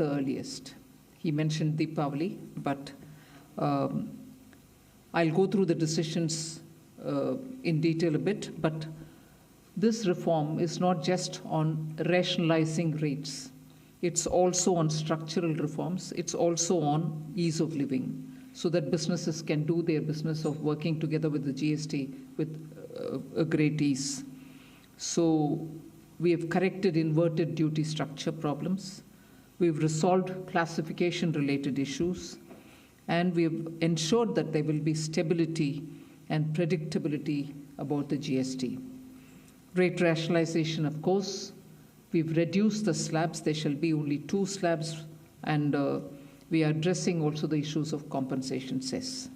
the earliest. He mentioned Deepavali, but I'll go through the decisions in detail a bit, but this reform is not just on rationalizing rates. It's also on structural reforms. It's also on ease of living, so that businesses can do their business of working together with the GST with a great ease. So we have corrected inverted duty structure problems. We've resolved classification-related issues, and we've ensured that there will be stability and predictability about the GST. Rate rationalization, of course. We've reduced the slabs. There shall be only 2 slabs, and we are addressing also the issues of compensation cess.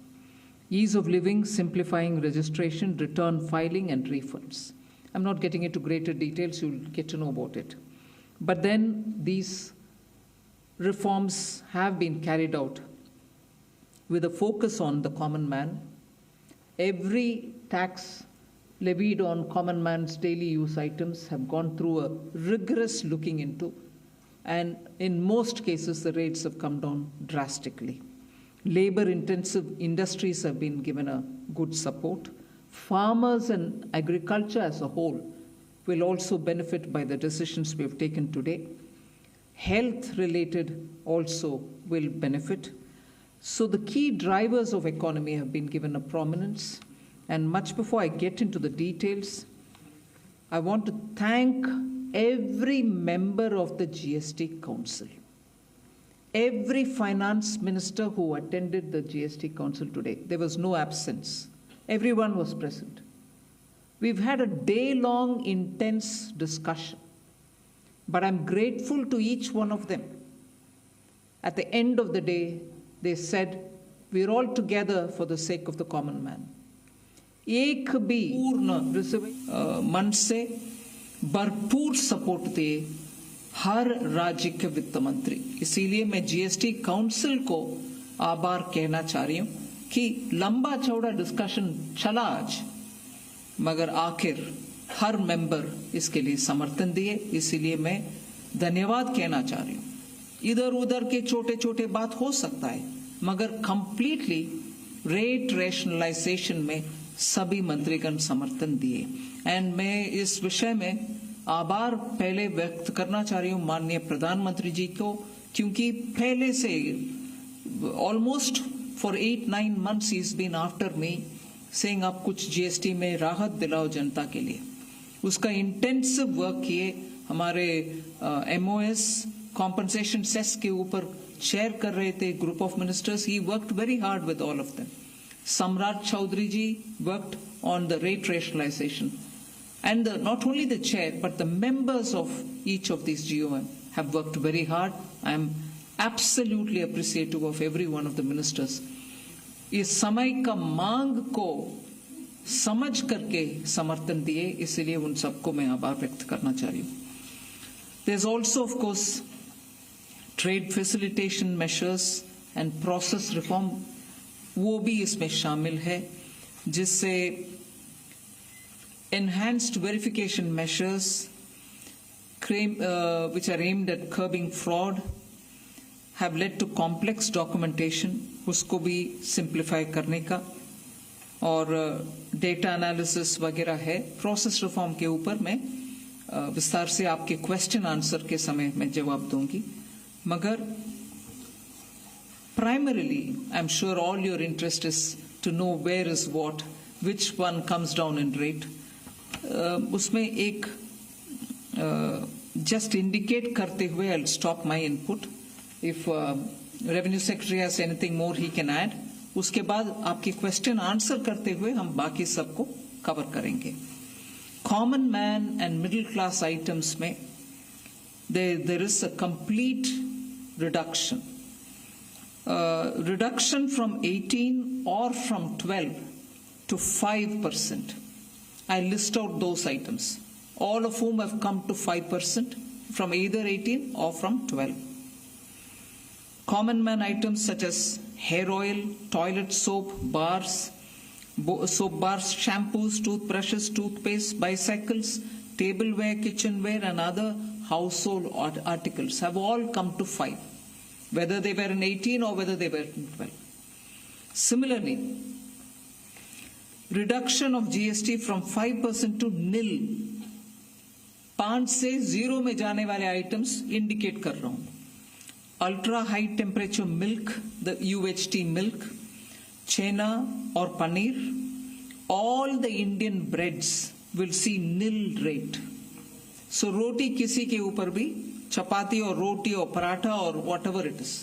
Ease of living, simplifying registration, return filing, and refunds. I'm not getting into greater details. You'll get to know about it. But then these reforms have been carried out with a focus on the common man. Every tax levied on common man's daily use items have gone through a rigorous looking into, and in most cases the rates have come down drastically. Labor-intensive industries have been given a good support. Farmers and agriculture as a whole will also benefit by the decisions we have taken today. Health-related also will benefit. So the key drivers of economy have been given a prominence. And much before I get into the details, I want to thank every member of the GST Council, every finance minister who attended the GST Council today. There was no absence. Everyone was present. We've had a day-long intense discussion, but I'm grateful to each one of them. At the end of the day, they said, we're all together for the sake of the common man. एक भी पूर्ण मन से भरपूर support दे हर राज्य के वित्त मंत्री। इसीलिए मैं जीएसटी काउंसिल को आभार कहना चाह रही हूं कि लंबा चौड़ा डिस्कशन चला आज, मगर आखिर हर मेंबर इसके लिए समर्थन दिए। इसीलिए मैं धन्यवाद कहना चाह रही हूं। इधर उधर के छोटे छोटे बात हो सकता है, मगर कंप्लीटली रेट रैशनलाइजेशन में सभी मंत्रीगण समर्थन दिए। एंड मैं इस विषय में आभार पहले व्यक्त करना चाह रही हूं माननीय प्रधानमंत्री जी को, क्योंकि पहले से almost for 8-9 months he is been after me saying आप कुछ जीएसटी में राहत दिलाओ जनता के लिए। उसका इंटेंसिव वर्क किए। हमारे एमओएस कॉम्पनसेशन सेस के ऊपर शेयर कर रहे थे group of ministers. He worked very hard with all of them. Samrat Chaudhary ji worked on the rate rationalization, and not only the chair but the members of each of these GOM have worked very hard. I am absolutely appreciative of every one of the ministers. इस समय का मांग को समझ करके समर्थन दिए, इसलिए उन सबको मैं आभार व्यक्त करना चाह रही हूँ। There's also of course trade facilitation measures and process reform, वो भी इसमें शामिल है, जिससे enhanced verification measures which are aimed at curbing fraud have led to complex documentation, उसको भी simplify करने का, और data analysis वगैरह है। process reform के ऊपर मैं विस्तार से आपके question answer के समय में जवाब दूंगी, मगर primarily, I'm sure all your interest is to know where is what, which one comes down in rate. उसमें एक just indicate करते हुए I'll stop my input. If Revenue Secretary has anything more he can add. उसके बाद आपके question answer करते हुए हम बाकी सबको cover करेंगे. Common man and middle class items में there is a complete reduction. Reduction from 18 or from 12 to 5%. I list out those items, all of whom have come to 5% from either 18 or from 12. Common man items such as hair oil, toilet soap, bars, shampoos, toothbrushes, toothpaste, bicycles, tableware, kitchenware and other household articles have all come to 5. whether they were in 18 or whether they were in 12. Similarly, reduction of GST from 5% to nil, 5 से 0 में जाने वाले items indicate कर रहा हूं. Ultra high temperature milk, the UHT milk, छेना और paneer, all the Indian breads will see nil rate. So रोटी किसी के ऊपर भी, चपाती और रोटी और पराठा और whatever it is,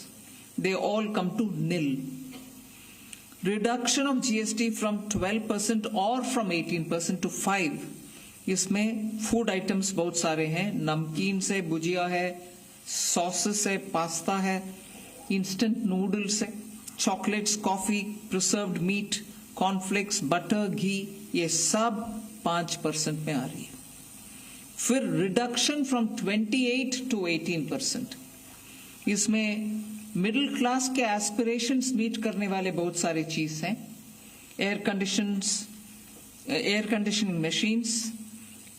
they all come to nil. Reduction of GST from 12% or from 18% to 5%. इसमें फूड आइटम्स बहुत सारे हैं, नमकीन से भुजिया है, सॉसेस है, पास्ता है, इंस्टेंट नूडल्स है, chocolates, coffee, preserved meat, cornflakes, butter, ghee, ये सब 5% में आ रही है. फिर रिडक्शन फ्रॉम 28 to 18%. इसमें मिडिल क्लास के एस्पिरेशंस मीट करने वाले बहुत सारे चीज हैं. Air conditioning machines,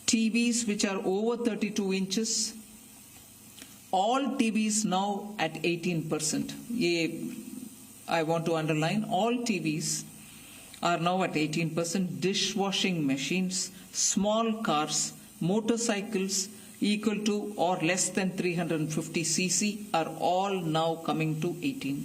TVs which are over 32 inches, all TVs now at 18%. I want to underline, all TVs are now at 18%. Dishwashing machines, small cars, motorcycles equal to or less than 350 cc are all now coming to 18.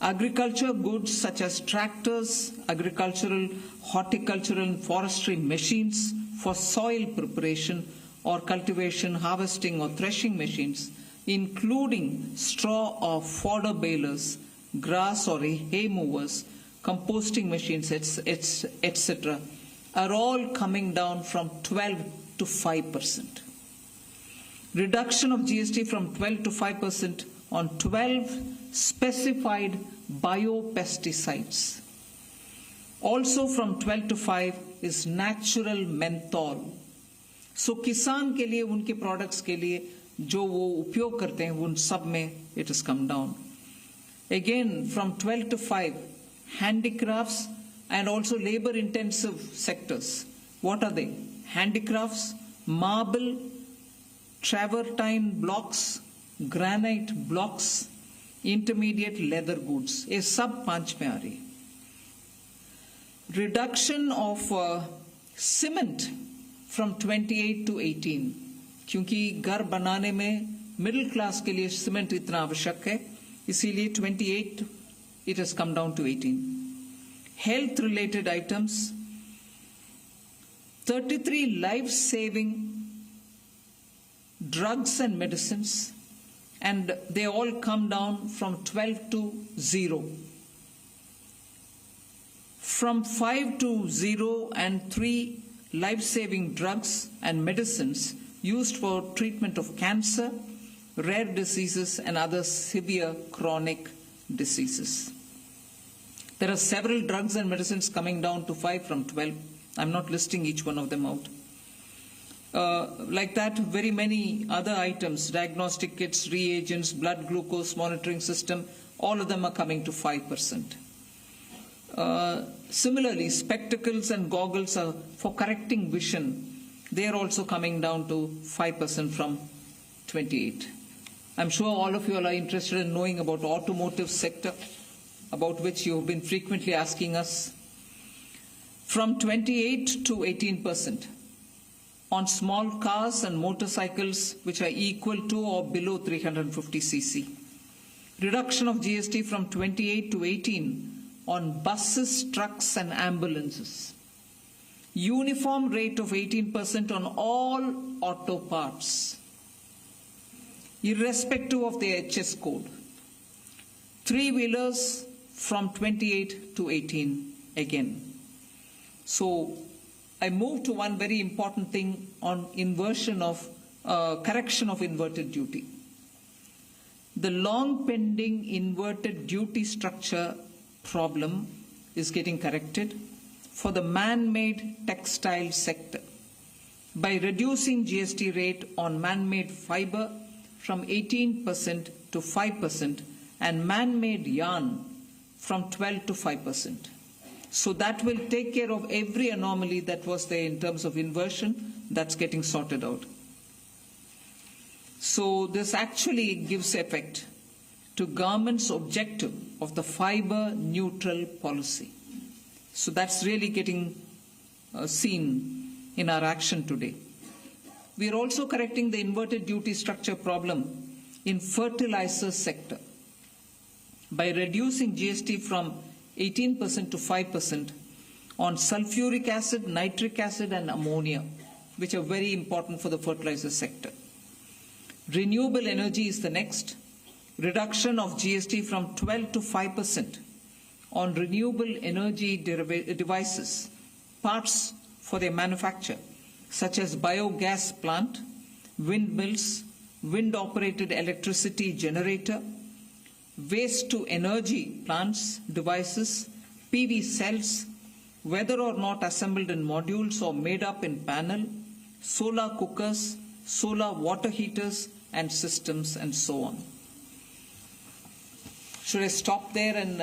Agriculture goods such as tractors, agricultural, horticultural and forestry machines for soil preparation or cultivation, harvesting or threshing machines, including straw or fodder balers, grass or hay movers, composting machines, etc., are all coming down from 12 to 5%. Reduction of GST from 12 to 5% on 12 specified biopesticides. Also from 12 to 5 is natural menthol. So किसान के लिए, उनके products के लिए जो वो उपयोग करते हैं, उन सब में it has come down. Again from 12 to 5, handicrafts and also labor intensive sectors. What are they? Handicrafts, marble, travertine blocks, granite blocks, intermediate leather goods. ये सब 5 में आ रही है. Reduction of cement from 28 to 18, क्योंकि घर बनाने में मिडिल क्लास के लिए सीमेंट इतना आवश्यक है, इसीलिए 28 it has come down to 18. Health related items, 33 life saving drugs and medicines, and they all come down from 12 to 0. From 5 to 0 and 3 life-saving drugs and medicines used for treatment of cancer, rare diseases and other severe chronic diseases. There are several drugs and medicines coming down to 5 from 12. I'm not listing each one of them out. Like that, very many other items, diagnostic kits, reagents, blood glucose monitoring system, all of them are coming to 5%. Similarly, spectacles and goggles are for correcting vision. They are also coming down to 5% from 28. I'm sure all of you are interested in knowing about automotive sector, about which you have been frequently asking us. From 28 to 18% on small cars and motorcycles which are equal to or below 350 cc. Reduction of GST from 28 to 18 on buses, trucks and ambulances. Uniform rate of 18% on all auto parts, irrespective of their HS code. 3-wheelers from 28 to 18 again. So I move to one very important thing on inversion of correction of inverted duty. The long pending inverted duty structure problem is getting corrected for the man-made textile sector by reducing GST rate on man-made fiber from 18% to 5% and man-made yarn from 12 to 5%. So that will take care of every anomaly that was there in terms of inversion. That's getting sorted out. So this actually gives effect to government's objective of the fiber neutral policy. So that's really getting seen in our action today. We are also correcting the inverted duty structure problem in fertilizer sector by reducing GST from 18% to 5% on sulfuric acid, nitric acid and ammonia, which are very important for the fertilizer sector. Renewable energy is the next. Reduction of GST from 12 to 5% on renewable energy devices, parts for their manufacture, such as biogas plant, windmills, wind-operated electricity generator, waste-to-energy plants, devices, PV cells, whether or not assembled in modules or made up in panel, solar cookers, solar water heaters and systems, and so on. Should I stop there and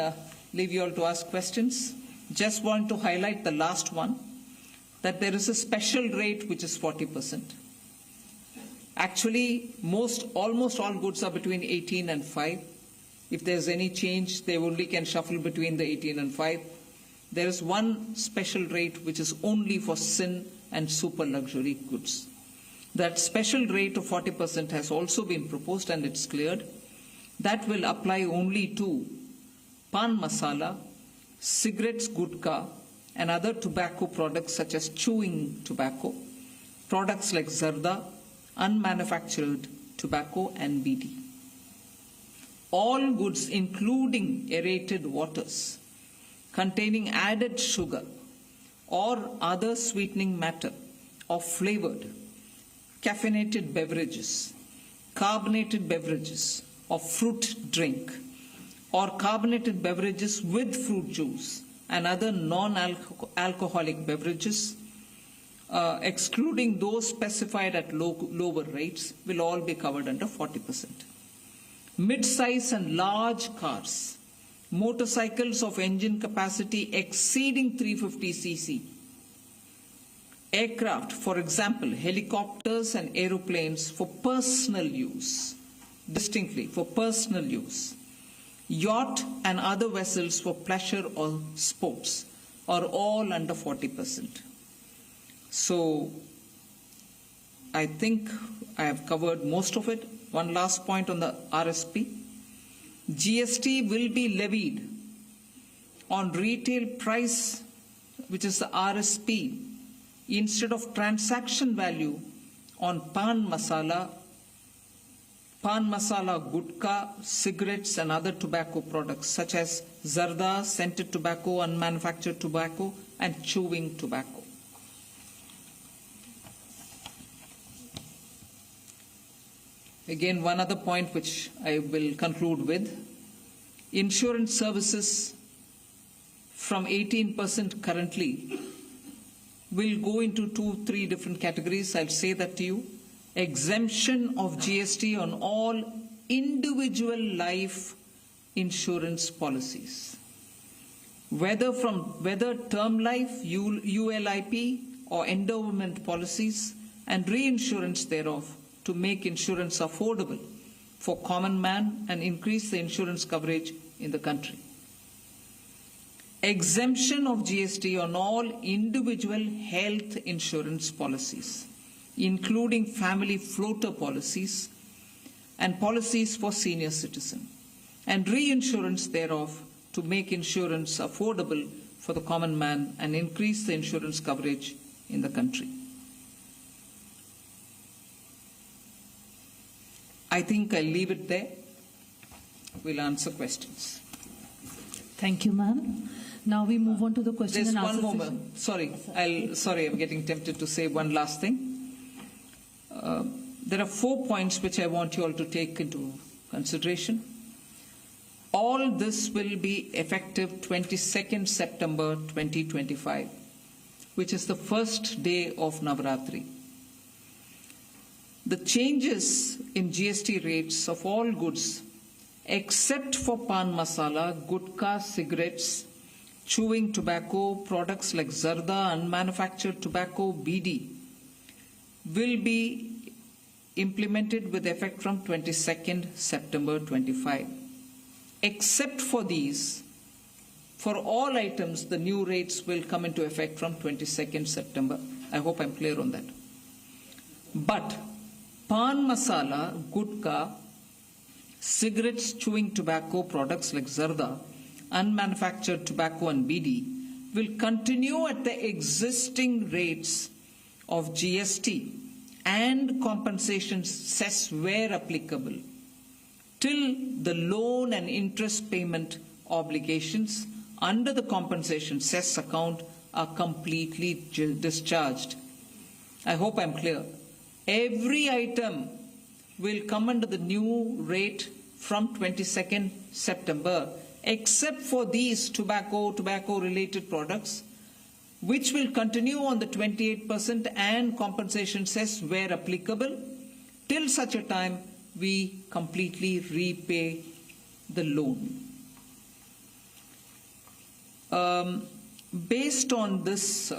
leave you all to ask questions? Just want to highlight the last one, that there is a special rate which is 40%. Actually, almost all goods are between 18 and 5. If there's any change, they only can shuffle between the 18 and 5. There is one special rate which is only for sin and super luxury goods. That special rate of 40% has also been proposed and it's cleared. That will apply only to pan masala, cigarettes, gutka, and other tobacco products such as chewing tobacco, products like zarda, unmanufactured tobacco, and BD. All goods, including aerated waters, containing added sugar or other sweetening matter, or flavored, caffeinated beverages, carbonated beverages, or fruit drink, or carbonated beverages with fruit juice and other non-alcoholic beverages, excluding those specified at lower rates, will all be covered under 40%. Mid-size and large cars, motorcycles of engine capacity exceeding 350 cc, aircraft, for example, helicopters and aeroplanes for personal use, distinctly for personal use, yacht and other vessels for pleasure or sports are all under 40%. So I think I have covered most of it. One last point on the RSP. GST will be levied on retail price, which is the RSP, instead of transaction value on pan masala, gutka, cigarettes and other tobacco products such as zarda, scented tobacco, unmanufactured tobacco and chewing tobacco. Again, one other point which I will conclude with. Insurance services from 18% currently will go into 2-3 different categories. I'll say that to you. Exemption of GST on all individual life insurance policies, whether term life, ULIP or endowment policies, and reinsurance thereof, to make insurance affordable for common man and increase the insurance coverage in the country. Exemption of GST on all individual health insurance policies, including family floater policies and policies for senior citizen, and reinsurance thereof to make insurance affordable for the common man and increase the insurance coverage in the country. I think I'll leave it there. We'll answer questions. Thank you, ma'am. Now we move on to the question There's and answer one more. session. Sorry, I'm getting tempted to say one last thing. There are 4 points which I want you all to take into consideration. All this will be effective 22nd September 2025, which is the first day of Navaratri. The changes in GST rates of all goods except for pan masala, gutka, cigarettes, chewing tobacco, products like zarda, unmanufactured tobacco, BD, will be implemented with effect from 22nd September 25. Except for these, for all items, the new rates will come into effect from 22nd September. I hope I'm clear on that. But pan masala, gutka, cigarettes, chewing tobacco products like zarda, unmanufactured tobacco and BD will continue at the existing rates of GST and compensation cess where applicable till the loan and interest payment obligations under the compensation cess account are completely discharged. I hope I'm clear. Every item will come under the new rate from 22nd September, except for these tobacco-related products, which will continue on the 28% and compensation cess where applicable, till such a time we completely repay the loan. Based on this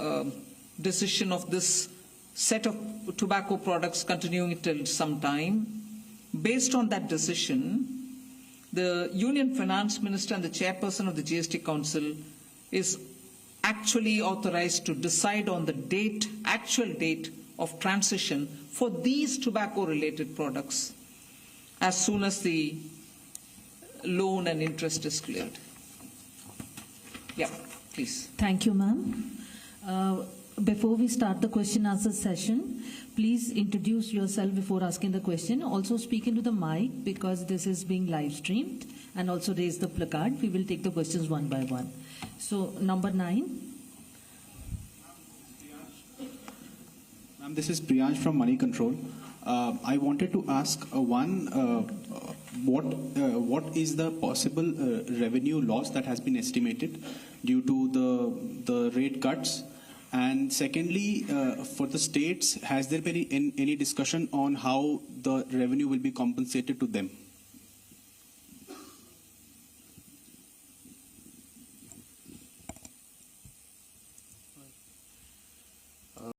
decision of this set of tobacco products continuing till some time, based on that decision, the Union Finance Minister and the Chairperson of the GST Council is actually authorized to decide on the actual date of transition for these tobacco-related products as soon as the loan and interest is cleared. Yeah, please. Thank you, ma'am. Before we start the question answer session, please introduce yourself before asking the question. Also speak into the mic because this is being live streamed, and also raise the placard. We will take the questions one by one. So, number 9. Ma'am, this is Priyansh from Money Control. I wanted to ask what is the possible revenue loss that has been estimated due to the rate cuts? And secondly, for the states, has there been any discussion on how the revenue will be compensated to them?